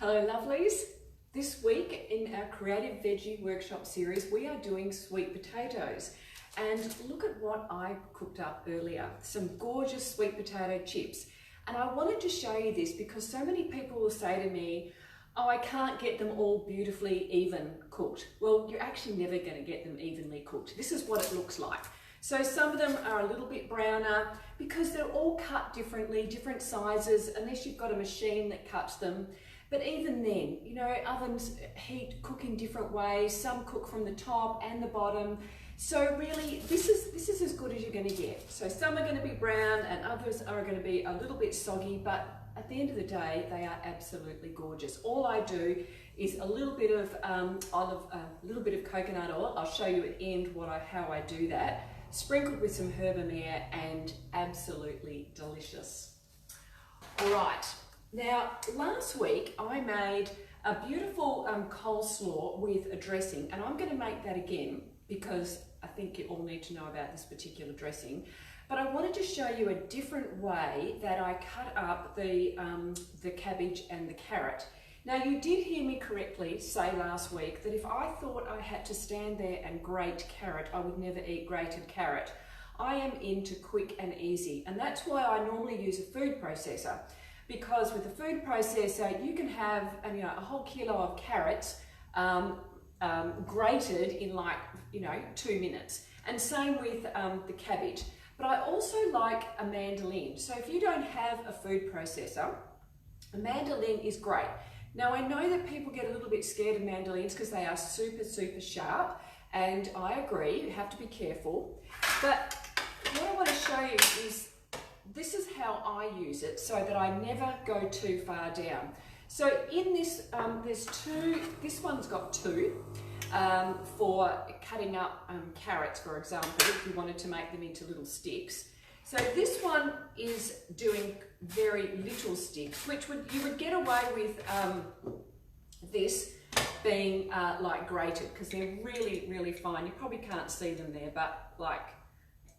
Hello lovelies. This week in our Creative Veggie Workshop series we are doing sweet potatoes, and look at what I cooked up earlier. Some gorgeous sweet potato chips, and I wanted to show you this because so many people will say to me, oh, I can't get them all beautifully even cooked. Well, you're actually never going to get them evenly cooked. This is what it looks like. So some of them are a little bit browner because they're all cut differently, different sizes, unless you've got a machine that cuts them. But even then, you know, ovens cook in different ways. Some cook from the top and the bottom. So really, this is as good as you're going to get. So some are going to be brown and others are going to be a little bit soggy, but at the end of the day, they are absolutely gorgeous. All I do is a little bit of coconut oil. I'll show you at the end how I do that. Sprinkled with some herb amère, and absolutely delicious. All right. Now, last week I made a beautiful coleslaw with a dressing, and I'm going to make that again because I think you all need to know about this particular dressing. But I wanted to show you a different way that I cut up the cabbage and the carrot. Now, you did hear me correctly say last week that if I thought I had to stand there and grate carrot, I would never eat grated carrot. I am into quick and easy, and that's why I normally use a food processor. Because with a food processor, you can have a whole kilo of carrots grated in 2 minutes. And same with the cabbage. But I also like a mandolin. So if you don't have a food processor, a mandolin is great. Now, I know that people get a little bit scared of mandolins because they are super, super sharp. And I agree, you have to be careful. But what I want to show you is this is how I use it so that I never go too far down. So in this, this one's got two for cutting up carrots, for example, if you wanted to make them into little sticks. So this one is doing very little sticks, which you would get away with this being like grated, because they're really, really fine. You probably can't see them there, but like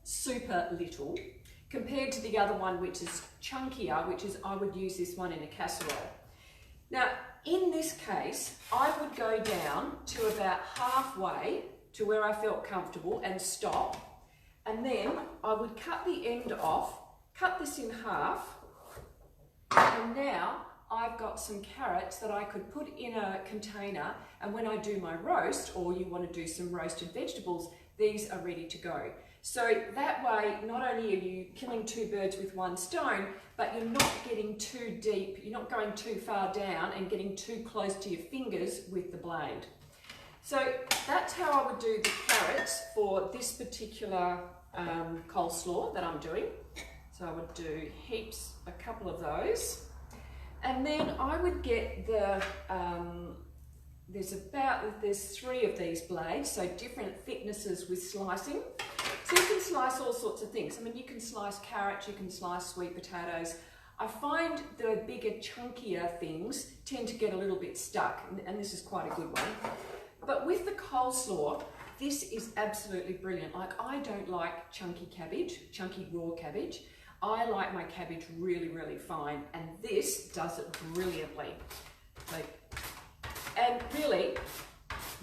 super little, compared to the other one, which is chunkier, I would use this one in a casserole. Now, in this case, I would go down to about halfway to where I felt comfortable and stop. And then I would cut the end off, cut this in half, and now I've got some carrots that I could put in a container, and when I do my roast, or you want to do some roasted vegetables, these are ready to go. So that way, not only are you killing two birds with one stone, but you're not getting too deep, you're not going too far down and getting too close to your fingers with the blade. So that's how I would do the carrots for this particular coleslaw that I'm doing. So I would do a couple of those. And then I would get there's 3 of these blades, so different thicknesses with slicing. So you can slice all sorts of things. I mean, you can slice carrots, you can slice sweet potatoes. I find the bigger, chunkier things tend to get a little bit stuck, and this is quite a good one. But with the coleslaw, this is absolutely brilliant. Like, I don't like chunky raw cabbage. I like my cabbage really, really fine, and this does it brilliantly. And really,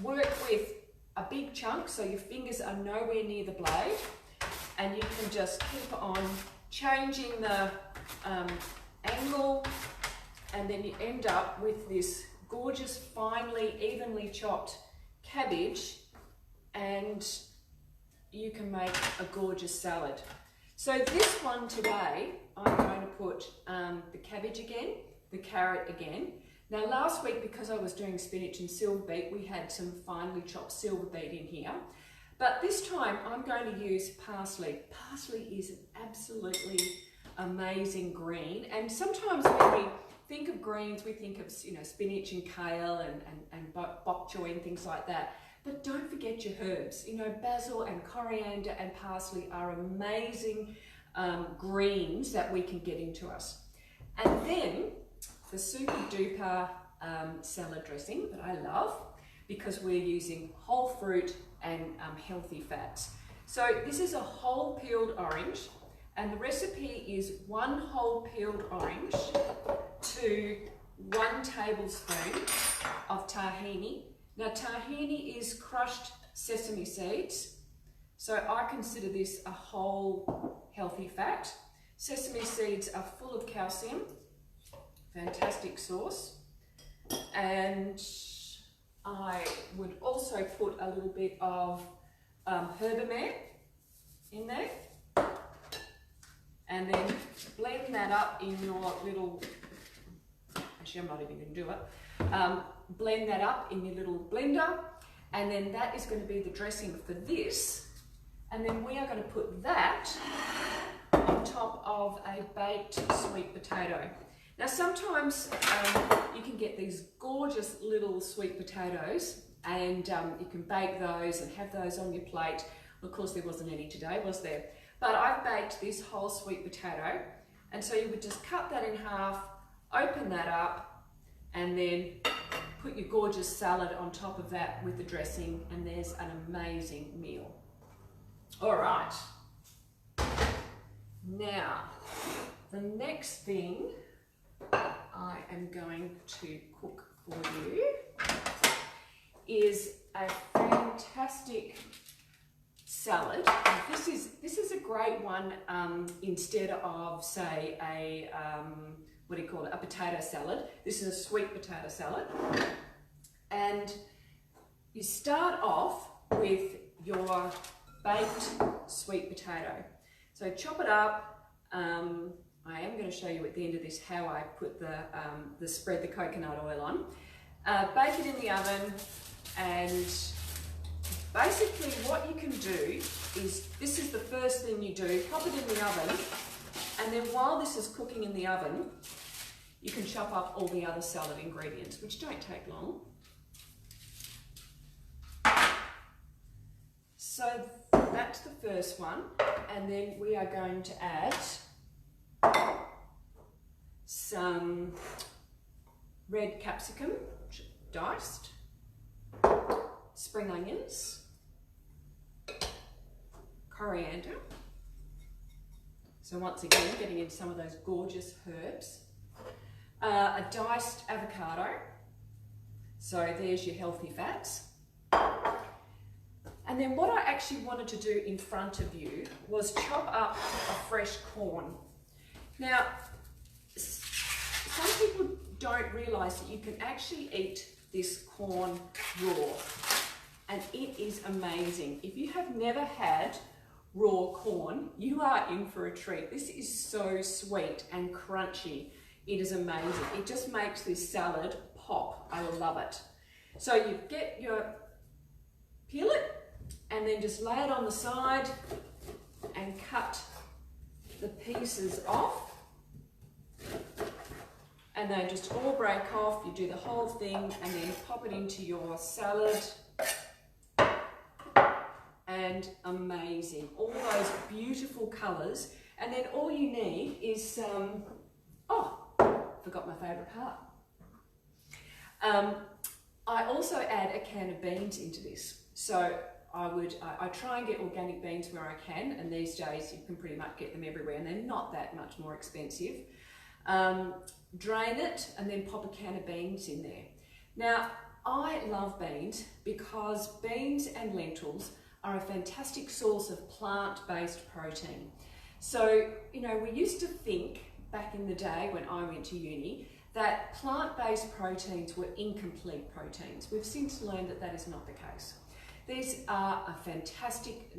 work with a big chunk so your fingers are nowhere near the blade, and you can just keep on changing the angle, and then you end up with this gorgeous, finely, evenly chopped cabbage, and you can make a gorgeous salad. So this one today, I'm going to put the cabbage again, the carrot again. Now, last week, because I was doing spinach and silver beet, we had some finely chopped silver beet in here. But this time, I'm going to use parsley. Parsley is an absolutely amazing green. And sometimes when we think of greens, we think of spinach and kale and bok choy and things like that. But don't forget your herbs. Basil and coriander and parsley are amazing greens that we can get into us. And then the super duper salad dressing that I love, because we're using whole fruit and healthy fats. So this is a whole peeled orange, and the recipe is 1 whole peeled orange to 1 tablespoon of tahini. Now tahini is crushed sesame seeds, so I consider this a whole healthy fat. Sesame seeds are full of calcium, fantastic source, and I would also put a little bit of herbamare in there, and then blend that up in your little, actually I'm not even going to do it, blend that up in your little blender, and then that is going to be the dressing for this, and then we are going to put that on top of a baked sweet potato. Now sometimes you can get these gorgeous little sweet potatoes, and you can bake those and have those on your plate. Of course there wasn't any today, was there? But I've baked this whole sweet potato, and so you would just cut that in half, open that up, and then put your gorgeous salad on top of that with the dressing, and there's an amazing meal. All right. Now, the next thing I am going to cook for you is a fantastic salad. This is a great one instead of, say, a what do you call it, a potato salad. This is a sweet potato salad, and you start off with your baked sweet potato. So chop it up. I am going to show you at the end of this how I put the spread the coconut oil on. Bake it in the oven, and basically what you can do is, this is the first thing you do, pop it in the oven, and then while this is cooking in the oven, you can chop up all the other salad ingredients, which don't take long. So that's the first one, and then we are going to add some red capsicum, diced, spring onions, coriander. So once again, getting into some of those gorgeous herbs. A diced avocado. So there's your healthy fats. And then what I actually wanted to do in front of you was chop up a fresh corn. Now, some people don't realise that you can actually eat this corn raw, and it is amazing. If you have never had raw corn, you are in for a treat. This is so sweet and crunchy. It is amazing. It just makes this salad pop. I love it. So you get your, peel it, and then just lay it on the side and cut the pieces off. And they just all break off. You do the whole thing and then pop it into your salad. And amazing. All those beautiful colours. And then all you need is some, forgot my favourite part. I also add a can of beans into this. So I try and get organic beans where I can, and these days you can pretty much get them everywhere, and they're not that much more expensive. Drain it and then pop a can of beans in there. Now, I love beans because beans and lentils are a fantastic source of plant-based protein. So, you know, we used to think back in the day when I went to uni that plant-based proteins were incomplete proteins. We've since learned that that is not the case. These are a fantastic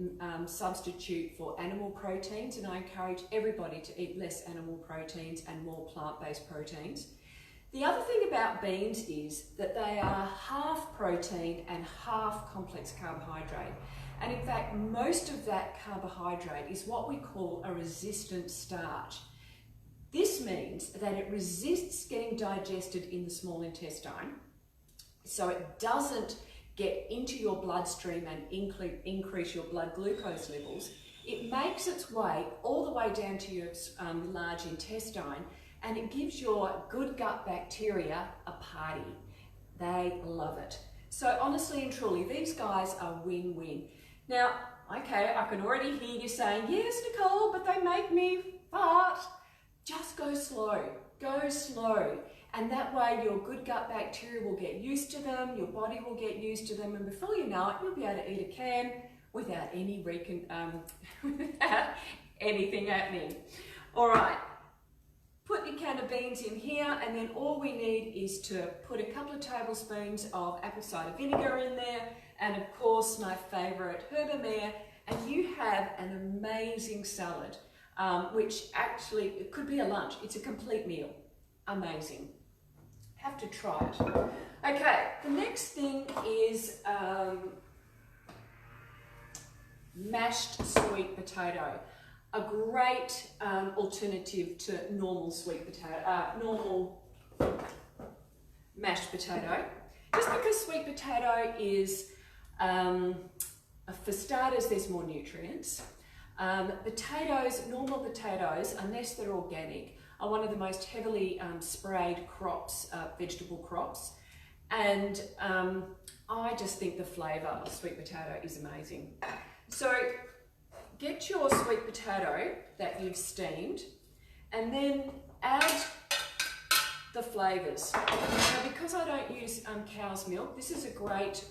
substitute for animal proteins, and I encourage everybody to eat less animal proteins and more plant-based proteins. The other thing about beans is that they are half protein and half complex carbohydrate. And in fact, most of that carbohydrate is what we call a resistant starch. This means that it resists getting digested in the small intestine, so it doesn't get into your bloodstream and increase your blood glucose levels. It makes its way all the way down to your large intestine, and it gives your good gut bacteria a party. They love it. So honestly and truly, these guys are win-win. Now, okay, I can already hear you saying, yes, Nicole, but they make me fart. Just go slow. Go slow. And that way your good gut bacteria will get used to them, your body will get used to them, and before you know it, you'll be able to eat a can without any without anything happening. All right, put your can of beans in here, and then all we need is to put a couple of tablespoons of apple cider vinegar in there, and of course my favourite Herba Mare, and you have an amazing salad, which actually, it could be a lunch. It's a complete meal. Amazing. Have to try it. Okay, the next thing is mashed sweet potato. A great alternative to normal sweet potato, normal mashed potato. Just because sweet potato is, for starters, there's more nutrients. Potatoes, normal potatoes, unless they're organic, are one of the most heavily sprayed crops, vegetable crops. And I just think the flavour of sweet potato is amazing. So get your sweet potato that you've steamed and then add the flavours. Now, because I don't use cow's milk, this is a great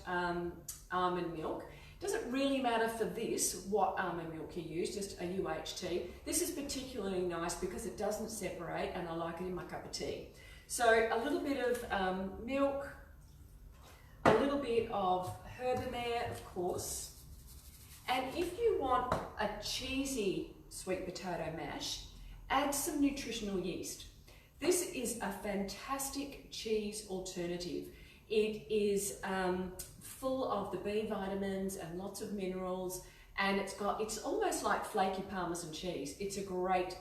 almond milk. Doesn't really matter for this what almond milk you use, just a UHT. This is particularly nice because it doesn't separate and I like it in my cup of tea. So a little bit of milk, a little bit of Herba Mare, of course. And if you want a cheesy sweet potato mash, add some nutritional yeast. This is a fantastic cheese alternative. It is full of the B vitamins and lots of minerals, and it's almost like flaky Parmesan cheese. It's a great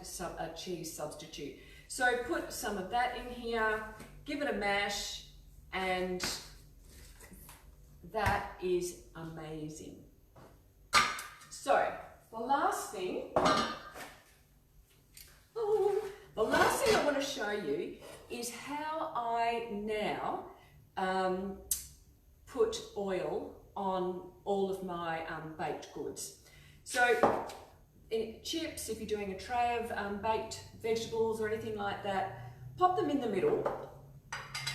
cheese substitute. So put some of that in here, give it a mash, and that is amazing. So the last thing I want to show you is how I now put oil on all of my baked goods. So in chips, if you're doing a tray of baked vegetables or anything like that, pop them in the middle.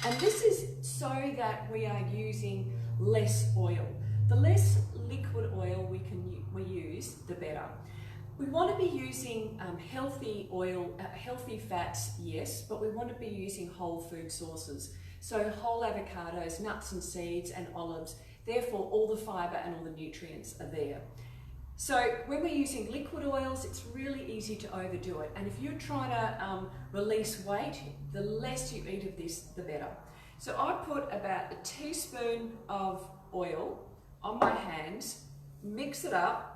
And this is so that we are using less oil. The less liquid oil we use, the better. We want to be using healthy oil, healthy fats, yes, but we want to be using whole food sources. So whole avocados, nuts and seeds and olives, therefore all the fibre and all the nutrients are there. So when we're using liquid oils, it's really easy to overdo it. And if you're trying to release weight, the less you eat of this, the better. So I put about a teaspoon of oil on my hands, mix it up,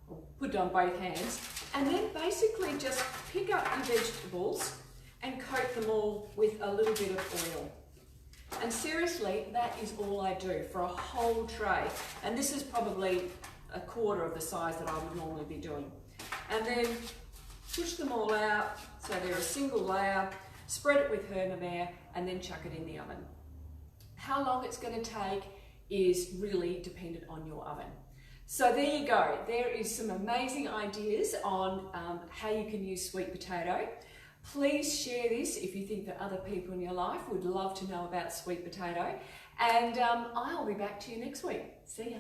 or put it on both hands, and then basically just pick up your vegetables and coat them all with a little bit of oil. And seriously, that is all I do for a whole tray. And this is probably a quarter of the size that I would normally be doing. And then push them all out so they're a single layer, spread it with Herba Mare, and then chuck it in the oven. How long it's going to take is really dependent on your oven. So there you go. There is some amazing ideas on how you can use sweet potato. Please share this if you think that other people in your life would love to know about sweet potato. And I'll be back to you next week. See ya.